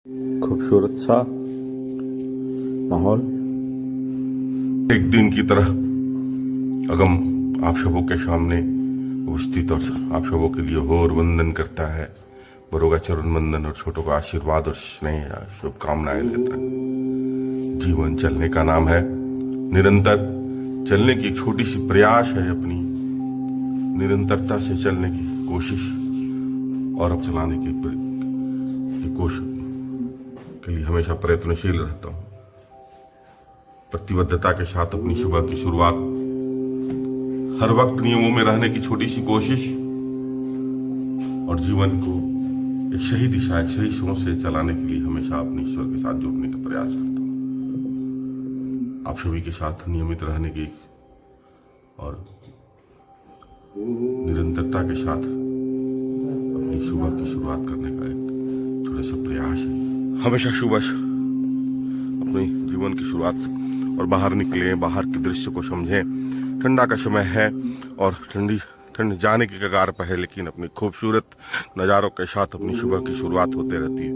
खूबसूरत सा माहौल। एक दिन की तरह अगम आप सबों के सामने उपस्थित और आप सबों के लिए होर वंदन करता है, बड़ों का चरण वंदन और छोटों का आशीर्वाद और स्नेह शुभकामनाएं देता है। जीवन चलने का नाम है, निरंतर चलने की एक छोटी सी प्रयास है, अपनी निरंतरता से चलने की कोशिश और अब चलाने की कोशिश के लिए हमेशा प्रयत्नशील रहता हूँ। प्रतिबद्धता के साथ अपनी सुबह की शुरुआत, हर वक्त नियमों में रहने की छोटी सी कोशिश और जीवन को एक सही दिशा, एक सही सोच से चलाने के लिए हमेशा अपने ईश्वर के साथ जुड़ने का प्रयास करता हूँ। आप सभी के साथ नियमित रहने की और निरंतरता के साथ अपनी सुबह की शुरुआत करने का एक छोटा सा प्रयास है। हमेशा सुबह अपनी जीवन की शुरुआत और बाहर निकले, बाहर के दृश्य को समझें। ठंडा का समय है और ठंड जाने की कगार पर है, लेकिन अपनी खूबसूरत नज़ारों के साथ अपनी सुबह की शुरुआत होते रहती है।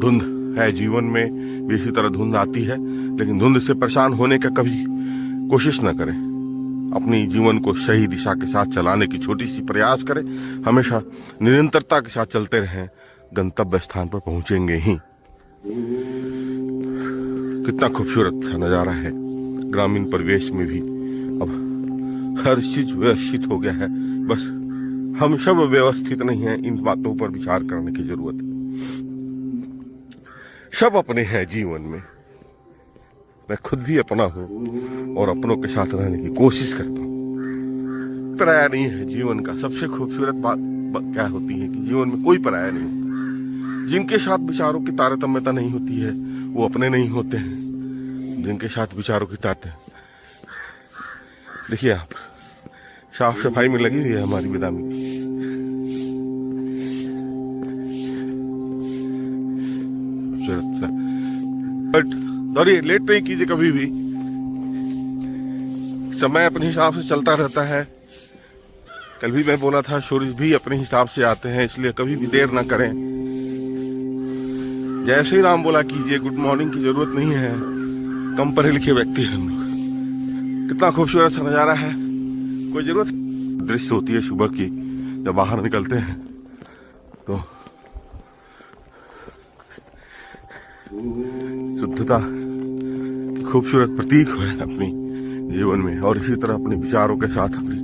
धुंध है जीवन में भी, इसी तरह धुंध आती है, लेकिन धुंध से परेशान होने का कभी कोशिश न करें। अपनी जीवन को सही दिशा के साथ चलाने की छोटी सी प्रयास करें। हमेशा निरंतरता के साथ चलते रहें, गंतव्य स्थान पर पहुंचेंगे ही। कितना खूबसूरत नजारा है। ग्रामीण परिवेश में भी अब हर चीज व्यवस्थित हो गया है, बस हम सब व्यवस्थित नहीं हैं। इन बातों पर विचार करने की जरूरत है। सब अपने हैं जीवन में, मैं खुद भी अपना हूं और अपनों के साथ रहने की कोशिश करता हूं। पराया नहीं है जीवन का। सबसे खूबसूरत बात क्या होती है कि जीवन में कोई पराया नहीं होता। जिनके साथ विचारों की तारतम्यता नहीं होती है वो अपने नहीं होते हैं। जिनके साथ विचारों की तारतम्य, देखिए आप, साफ सफाई में लगी हुई है हमारी बिदामी। बट दौड़िए, लेट नहीं कीजिए कभी भी। समय अपने हिसाब से चलता रहता है। कल भी मैं बोला था, सूर्य भी अपने हिसाब से आते हैं, इसलिए कभी भी देर ना करें। जय श्री राम बोला कीजिए। गुड मॉर्निंग की जरूरत नहीं है, कम पढ़े लिखे व्यक्ति हैं हम लोग। कितना खूबसूरत सा नजारा है, कोई जरूरत दृश्य होती है सुबह की। जब बाहर निकलते हैं तो शुद्धता की खूबसूरत प्रतीक है अपनी जीवन में, और इसी तरह अपने विचारों के साथ अपने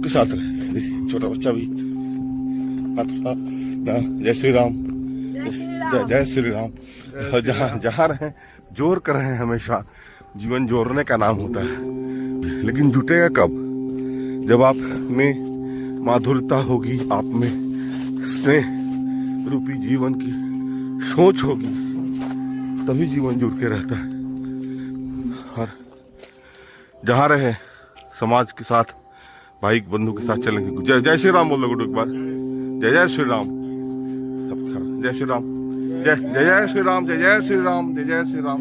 के साथ रहे। देखिए छोटा बच्चा भी जय श्री राम, जय श्री राम। जहाँ रहे जोर कर रहे हैं। हमेशा जीवन जोड़ने का नाम होता है, लेकिन जुटेगा कब? जब आप में माधुर्यता होगी, आप में स्नेह रूपी जीवन की सोच होगी, तभी जीवन जुड़ के रहता है। और जहाँ रहे समाज के साथ, भाई बंधु के साथ चलेंगे। जय श्री राम बोल दो एक बार। जय श्री राम, जय श्री राम, जय जय श्री राम, जय जय श्री राम, जय जय श्री राम।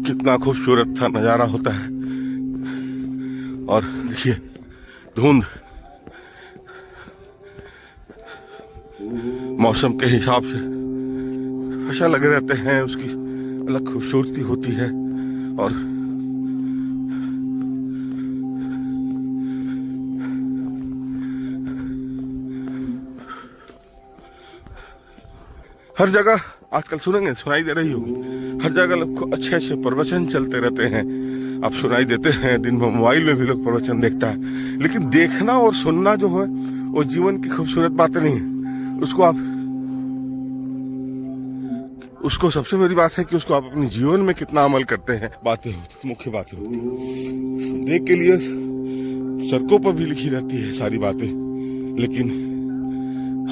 कितना खूबसूरत था नजारा होता है। और देखिए धुंध मौसम के हिसाब से हमेशा लगे रहते हैं, उसकी अलग खूबसूरती होती है। और हर जगह आजकल सुनेंगे, सुनाई दे रही होगी, हर जगह लोग अच्छे अच्छे प्रवचन चलते रहते हैं। आप सुनाई देते हैं, दिन भर मोबाइल में भी लोग प्रवचन देखता है, लेकिन देखना और सुनना जो है वो जीवन की खूबसूरत बातें नहीं है। उसको सबसे बड़ी बात है कि उसको आप अपने जीवन में कितना अमल करते हैं। बातें होती, मुख्य बातें होती, देख के लिए सड़कों पर भी लिखी रहती है सारी बातें, लेकिन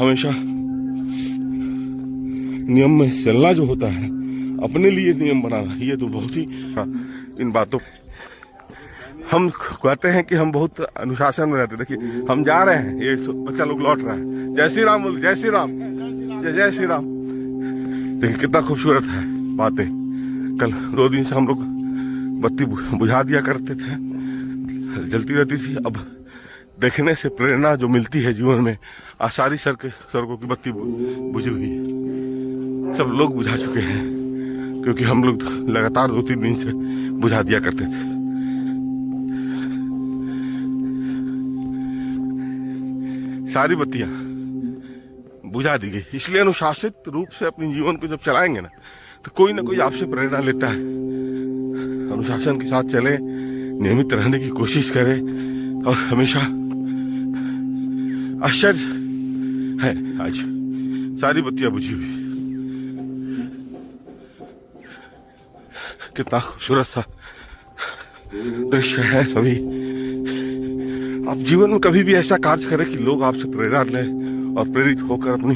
हमेशा नियम में चलना जो होता है, अपने लिए नियम बनाना, ये तो बहुत ही इन बातों हम कहते हैं कि हम बहुत अनुशासन में रहते। देखिए हम जा रहे हैं, ये बच्चा लोग लौट रहा है। जय श्री राम बोल, जय श्री राम, जय जय श्री राम। देखिए कितना खूबसूरत है बातें। कल 2 दिन से हम लोग बत्ती बुझा दिया करते थे, जलती रहती थी। अब देखने से प्रेरणा जो मिलती है जीवन में, सारी सड़कों की बत्ती बुझी हुई है। सब लोग बुझा चुके हैं, क्योंकि हम लोग लगातार 2-3 दिन से बुझा दिया करते थे। सारी बत्तियां बुझा दी गई। इसलिए अनुशासित रूप से अपने जीवन को जब चलाएंगे ना, तो कोई ना कोई आपसे प्रेरणा लेता है। अनुशासन के साथ चले, नियमित रहने की कोशिश करें, और हमेशा आश्चर्य है आज सारी बत्तियां बुझी हुई। कितना खूबसूरत सा दृश्य है। सभी आप जीवन में कभी भी ऐसा कार्य करें कि लोग आपसे प्रेरणा लें और प्रेरित होकर अपनी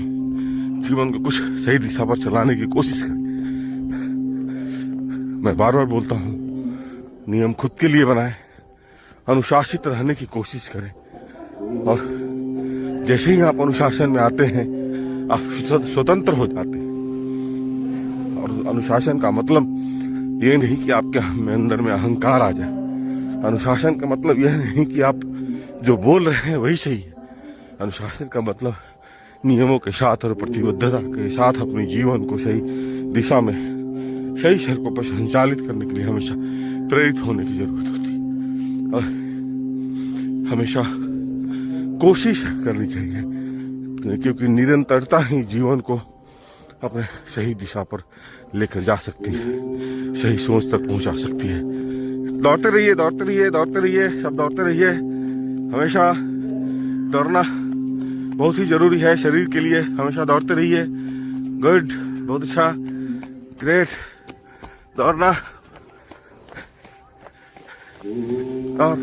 जीवन को कुछ सही दिशा पर चलाने की कोशिश करें। मैं बार बार बोलता हूं, नियम खुद के लिए बनाएं, अनुशासित रहने की कोशिश करें, और जैसे ही आप अनुशासन में आते हैं आप स्वतंत्र हो जाते हैं। और अनुशासन का मतलब ये नहीं कि आपके अंदर में अहंकार आ जाए। अनुशासन का मतलब यह नहीं कि आप जो बोल रहे हैं वही सही है। अनुशासन का मतलब नियमों के साथ और प्रतिबद्धता के साथ अपने जीवन को सही दिशा में, सही सड़कों पर संचालित करने के लिए हमेशा प्रेरित होने की जरूरत होती है, और हमेशा कोशिश करनी चाहिए, क्योंकि निरंतरता ही जीवन को अपने सही दिशा पर लेकर जा सकती है, सही सोच तक पहुंचा सकती है। दौड़ते रहिए, दौड़ते रहिए, दौड़ते रहिए, सब दौड़ते रहिए। हमेशा दौड़ना बहुत ही जरूरी है शरीर के लिए। हमेशा दौड़ते रहिए। गुड, बहुत अच्छा, ग्रेट। दौड़ना और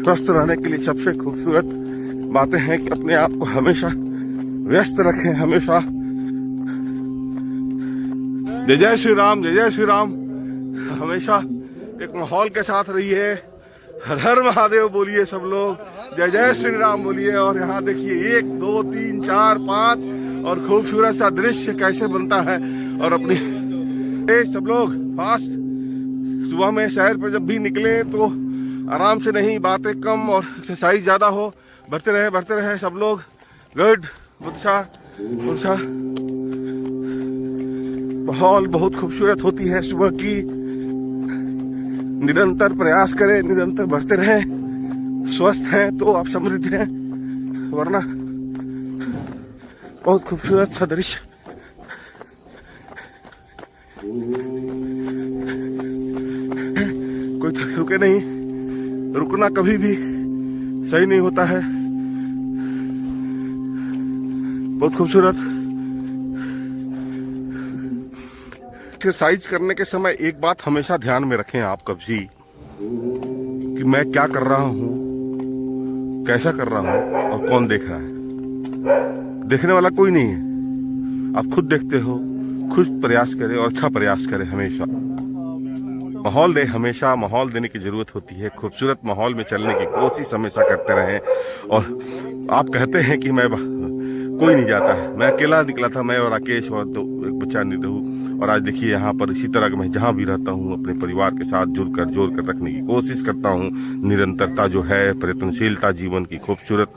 स्वस्थ रहने के लिए सबसे खूबसूरत बातें हैं कि अपने आप को हमेशा व्यस्त रखें। हमेशा जय जय श्री राम, जय जय श्री राम। हमेशा एक माहौल के साथ रहिए। हर हर महादेव बोलिए सब लोग, जय जय श्री राम बोलिए। और यहाँ देखिए 1 2 3 4 5 और खूबसूरत सा दृश्य कैसे बनता है। और अपनी सब लोग फास्ट सुबह में सैर पर जब भी निकले तो आराम से नहीं, बातें कम और एक्सरसाइज ज्यादा हो। बढ़ते रहे सब लोग। गुड, अच्छा। माहौल बहुत खूबसूरत होती है सुबह की। निरंतर प्रयास करें, निरंतर बढ़ते रहें। स्वस्थ हैं तो आप समृद्ध हैं, वरना बहुत खूबसूरत सा दृश्य। कोई रुके नहीं, रुकना कभी भी सही नहीं होता है। बहुत खूबसूरत। एक्सरसाइज करने के समय एक बात हमेशा ध्यान में रखें आप कभी, कि मैं क्या कर रहा हूं, कैसा कर रहा हूं और कौन देख रहा है। देखने वाला कोई नहीं है, आप खुद देखते हो। खुद प्रयास करें और अच्छा प्रयास करें। हमेशा माहौल दे, हमेशा माहौल देने की जरूरत होती है। खूबसूरत माहौल में चलने की कोशिश हमेशा करते रहें। और आप कहते हैं कि मैं कोई नहीं जाता है, मैं अकेला निकला था, मैं और राकेश और एक बच्चा नहीं रहूं। और आज देखिए यहाँ पर इसी तरह मैं जहाँ भी रहता हूँ अपने परिवार के साथ जोड़ कर रखने की कोशिश करता हूँ। निरंतरता जो है, प्रयत्नशीलता जीवन की खूबसूरत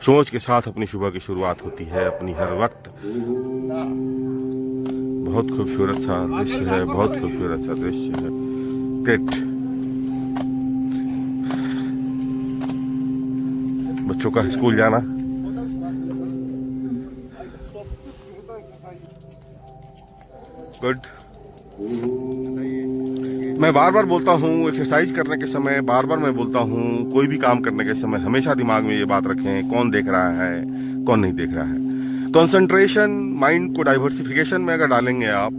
सोच के साथ अपनी सुबह की शुरुआत होती है अपनी हर वक्त। बहुत खूबसूरत सा दृश्य है, बहुत खूबसूरत सा दृश्य है। ग्रेट। बच्चों का स्कूल जाना, गुड। मैं बार बार बोलता हूँ एक्सरसाइज करने के समय, बार बार मैं बोलता हूँ कोई भी काम करने के समय हमेशा दिमाग में ये बात रखें, कौन देख रहा है, कौन नहीं देख रहा है। कंसंट्रेशन माइंड को डाइवर्सिफिकेशन में अगर डालेंगे आप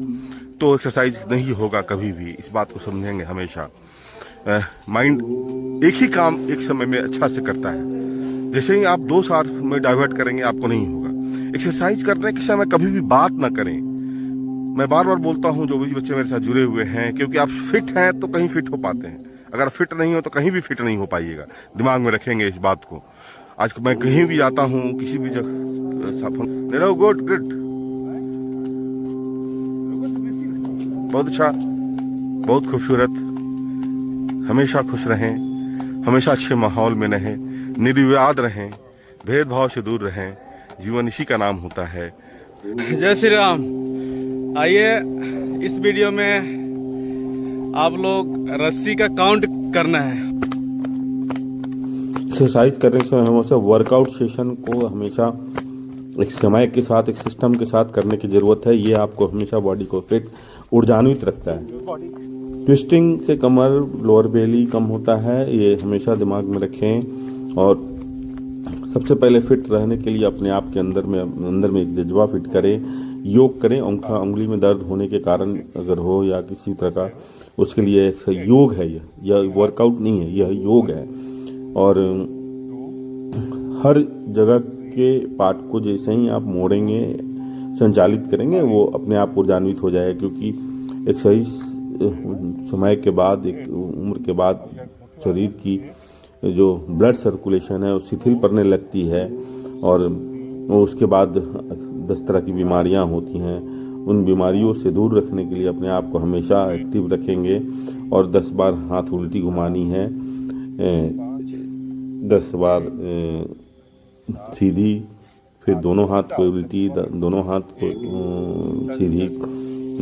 तो एक्सरसाइज नहीं होगा कभी भी। इस बात को समझेंगे हमेशा। माइंड एक ही काम एक समय में अच्छा से करता है। जैसे ही आप 2 साल में डाइवर्ट करेंगे आपको नहीं होगा। एक्सरसाइज करने के समय कभी भी बात ना करें। मैं बार बार बोलता हूँ जो भी बच्चे मेरे साथ जुड़े हुए हैं, क्योंकि आप फिट हैं तो कहीं फिट हो पाते हैं, अगर फिट नहीं हो तो कहीं भी फिट नहीं हो पाइएगा। दिमाग में रखेंगे इस बात को। आज मैं कहीं भी जाता हूँ, किसी भी जगह, गुड गुड, बहुत अच्छा, बहुत खूबसूरत। हमेशा खुश रहें, हमेशा अच्छे माहौल में रहें, निर्विवाद रहें, भेदभाव से दूर रहें। जीवन इसी का नाम होता है। जय श्री राम। आइए इस वीडियो में आप लोग रस्सी का काउंट करना है। एक्सरसाइज करने के समय हमेशा वर्कआउट सेशन को हमेशा एक समय के साथ, एक सिस्टम के साथ करने की ज़रूरत है। ये आपको हमेशा बॉडी को फिट, ऊर्जान्वित रखता है। ट्विस्टिंग से कमर, लोअर बेली कम होता है, ये हमेशा दिमाग में रखें। और सबसे पहले फिट रहने के लिए अपने आप के अंदर में एक जज्बा फिट करें, योग करें। उंगली में दर्द होने के कारण अगर हो या किसी तरह का, उसके लिए एक योग है। यह वर्कआउट नहीं है, यह योग है। और हर जगह के पार्ट को जैसे ही आप मोड़ेंगे, संचालित करेंगे, वो अपने आप ऊर्जान्वित हो जाएगा। क्योंकि एक सही समय के बाद, एक उम्र के बाद शरीर की जो ब्लड सर्कुलेशन है वो शिथिल पड़ने लगती है। और उसके बाद 10 तरह की बीमारियां होती हैं। उन बीमारियों से दूर रखने के लिए अपने आप को हमेशा एक्टिव रखेंगे। और 10 बार हाथ उल्टी घुमानी है, 10 बार सीधी, फिर दोनों हाथ को उल्टी, दोनों हाथ को सीधी।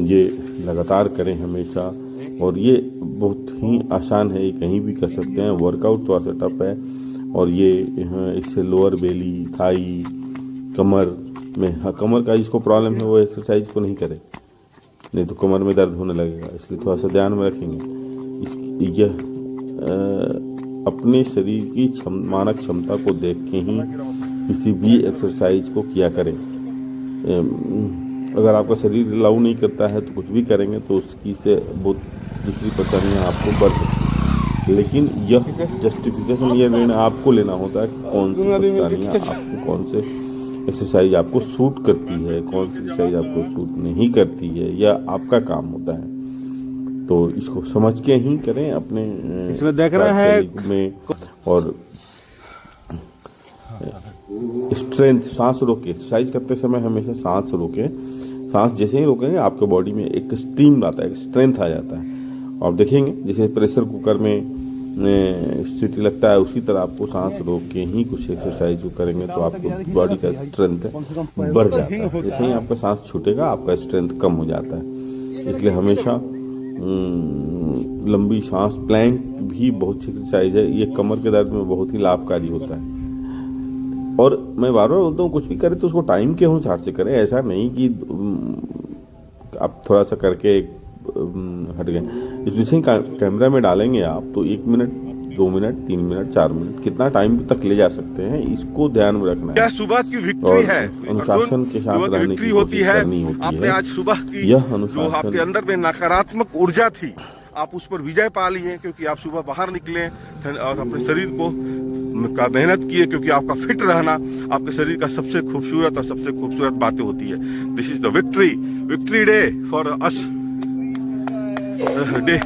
ये लगातार करें हमेशा। और ये बहुत ही आसान है, ये कहीं भी कर सकते हैं। वर्कआउट थोड़ा सा टफ है। और ये इससे लोअर बेली, थाई, कमर में, कमर का जिसको प्रॉब्लम है वो एक्सरसाइज को नहीं करे, नहीं तो कमर में दर्द होने लगेगा। इसलिए थोड़ा सा ध्यान में रखेंगे। यह अपने शरीर की मानक क्षमता को देख के ही किसी भी एक्सरसाइज को किया करें। अगर आपका शरीर अलाउ नहीं करता है तो कुछ भी करेंगे तो उसकी से बहुत दूसरी परेशानियाँ आपको बढ़ सकती हैं। लेकिन यह जस्टिफिकेशन ये आपको लेना होता है कि कौन सी परेशानियाँ आपको, कौन से एक्सरसाइज आपको सूट करती है, कौन सी एक्सरसाइज आपको सूट नहीं करती है, यह आपका काम होता है। तो इसको समझ के ही करें अपने इसमें देख रहे हैं में। और स्ट्रेंथ, सांस रोके, एक्सरसाइज करते समय हमेशा सांस रोके। सांस जैसे ही रोकेंगे आपके बॉडी में एक स्टीम आता है, एक स्ट्रेंथ आ जाता है। आप देखेंगे जैसे प्रेशर कुकर में सीटी लगता है, उसी तरह आपको सांस रोक के ही कुछ एक्सरसाइज करेंगे तो आपको बॉडी का स्ट्रेंथ बढ़ जाता है। जैसे ही आपका सांस छूटेगा आपका स्ट्रेंथ कम हो जाता है। इसलिए हमेशा लंबी सांस, प्लैंक भी बहुत एक्सरसाइज है, ये कमर के दर्द में बहुत ही लाभकारी होता है। और मैं बार बार बोलता हूँ, कुछ भी करें तो उसको टाइम के अनुसार से करें। ऐसा नहीं कि आप थोड़ा सा करके हट गए। जैसे ही कैमरा में डालेंगे आप तो 1 मिनट, 2 मिनट, 3 मिनट, 4 मिनट, कितना टाइम तक ले जा सकते हैं, इसको ध्यान में रखना है। यह सुबह की विक्ट्री है, अनुशासन के साथ रहने की कोशिश करनी होती आपने है। आज सुबह की यह जो आपके अंदर में नकारात्मक ऊर्जा थी, आप उस पर विजय पा ली है। क्योंकि आप सुबह बाहर निकले और अपने शरीर को का मेहनत किए। क्योंकि आपका फिट रहना आपके शरीर का सबसे खूबसूरत बातें होती है। This is the victory day for us, day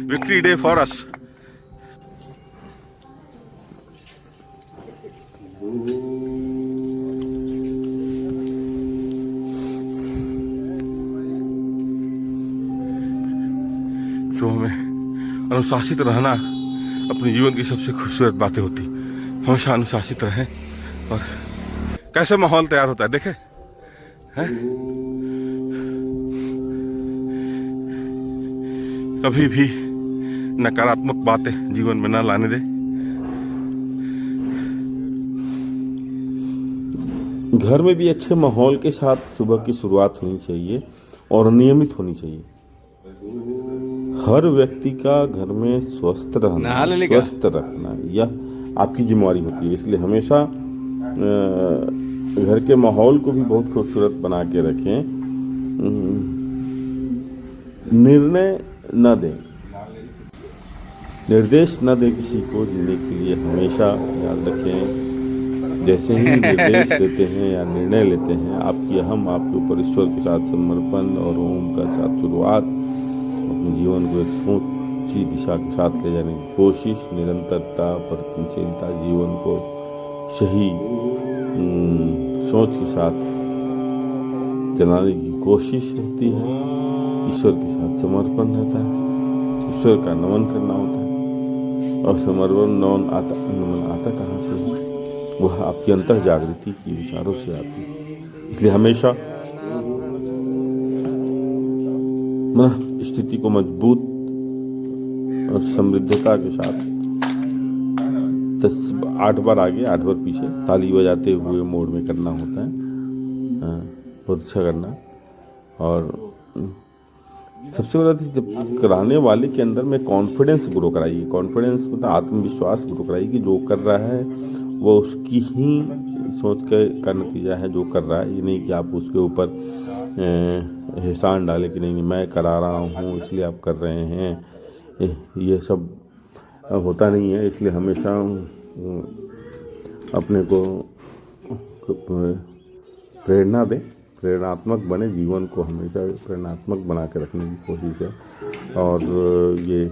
victory day for us. तो हमें अनुशासित रहना अपने जीवन की सबसे खूबसूरत बातें होती। हमेशा अनुशासित रहें। और कैसे माहौल तैयार होता है देखे हैं। कभी भी नकारात्मक बातें जीवन में न लाने दें। घर में भी अच्छे माहौल के साथ सुबह की शुरुआत होनी चाहिए और नियमित होनी चाहिए। हर व्यक्ति का घर में स्वस्थ रखना यह आपकी जिम्मेवारी होती है। इसलिए हमेशा घर के माहौल को भी बहुत खूबसूरत बना के रखें। निर्णय न दें, निर्देश न दें किसी को जीने के लिए। हमेशा याद रखें, जैसे ही निर्देश देते हैं या निर्णय लेते हैं, हम आपके ऊपर ईश्वर के साथ समर्पण और ओम का साथ शुरुआत, अपने जीवन को एक ऊंची दिशा के साथ ले जाने की कोशिश, निरंतरता, परिवर्तनशीलता, जीवन को सही सोच के साथ चलाने की कोशिश रहती है। ईश्वर के साथ समर्पण रहता है, ईश्वर का नमन करना होता है। और समर्पण नमन आता कहाँ से है? वह आपकी अंतः जागृति की विचारों से आती है। इसलिए हमेशा मन स्थिति को मजबूत और समृद्धता के साथ 8 बार आगे 8 बार पीछे ताली बजाते हुए मोड में करना होता है। बहुत अच्छा करना। और सबसे बड़ा चीज़, जब कराने वाले के अंदर में कॉन्फिडेंस ग्रो कराइए। कॉन्फिडेंस मतलब आत्मविश्वास ग्रो कराइए कि जो कर रहा है वो उसकी ही सोच का नतीजा है जो कर रहा है। ये नहीं कि आप उसके ऊपर एहसान डालें कि नहीं मैं करा रहा हूँ इसलिए आप कर रहे हैं। ये सब होता नहीं है। इसलिए हमेशा अपने को प्रेरणा दें, प्रेरणात्मक बने, जीवन को हमेशा प्रेरणात्मक बना के रखने की कोशिश है। और ये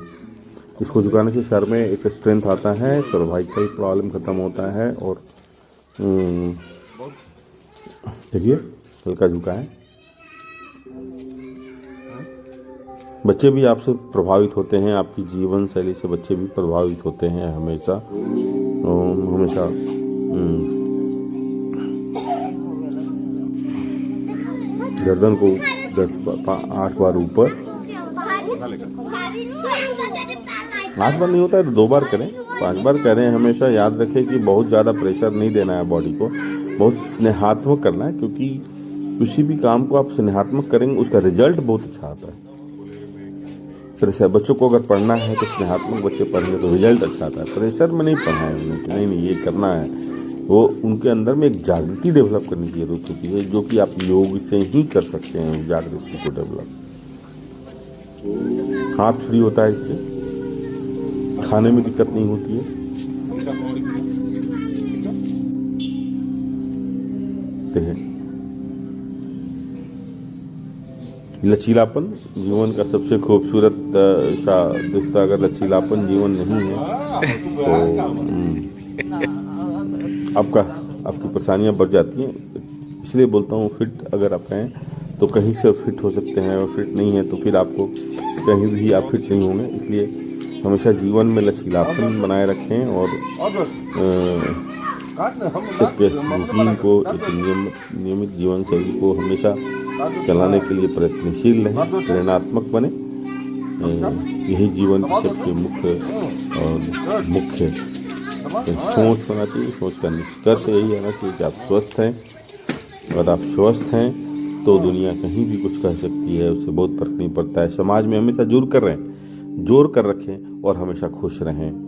इसको झुकाने से सर में एक स्ट्रेंथ आता है, सर्वाइकल प्रॉब्लम ख़त्म होता है। और देखिए हल्का झुकाएं। बच्चे भी आपसे प्रभावित होते हैं, आपकी जीवन शैली से बच्चे भी प्रभावित होते हैं हमेशा। हमेशा गर्दन को 8 बार ऊपर, 8 बार नहीं होता है तो 2 बार करें, 5 बार करें। हमेशा याद रखें कि बहुत ज़्यादा प्रेशर नहीं देना है बॉडी को, बहुत स्नेहात्मक करना है। क्योंकि किसी भी काम को आप स्नेहात्मक करेंगे उसका रिजल्ट बहुत अच्छा आता है। प्रेशर, बच्चों को अगर पढ़ना है तो स्नेहात्मक बच्चे पढ़ेंगे तो रिजल्ट अच्छा आता है। प्रेशर में नहीं पढ़ना है उन्हें कि नहीं ये करना है। वो उनके अंदर में एक जागृति डेवलप करने की जरूरत होती है, जो कि आप योग से ही कर सकते हैं जागृति को डेवलप। हाथ फ्री होता है इससे, खाने में दिक्कत नहीं होती है। लचीलापन जीवन का सबसे खूबसूरत रिश्ता। अगर लचीलापन जीवन नहीं है तो आपकी परेशानियां बढ़ जाती हैं। इसलिए बोलता हूँ फिट अगर आप हैं तो कहीं से फिट हो सकते हैं, और फिट नहीं है तो फिर आपको कहीं भी आप फिट नहीं होंगे। इसलिए हमेशा जीवन में लचीलापन बनाए रखें और एक रूटीन को, एक नियमित जीवन शैली को हमेशा चलाने के लिए प्रयत्नशील रहें, प्रेरणात्मक बने। यही जीवन की सबसे मुख्य सोच होना चाहिए। सोच का निष्कर्ष यही आना चाहिए कि आप स्वस्थ हैं। अगर आप स्वस्थ हैं तो दुनिया कहीं भी कुछ कह सकती है, उससे बहुत फर्क नहीं पड़ता है। समाज में हमेशा जोड़ कर रखें और हमेशा खुश रहें।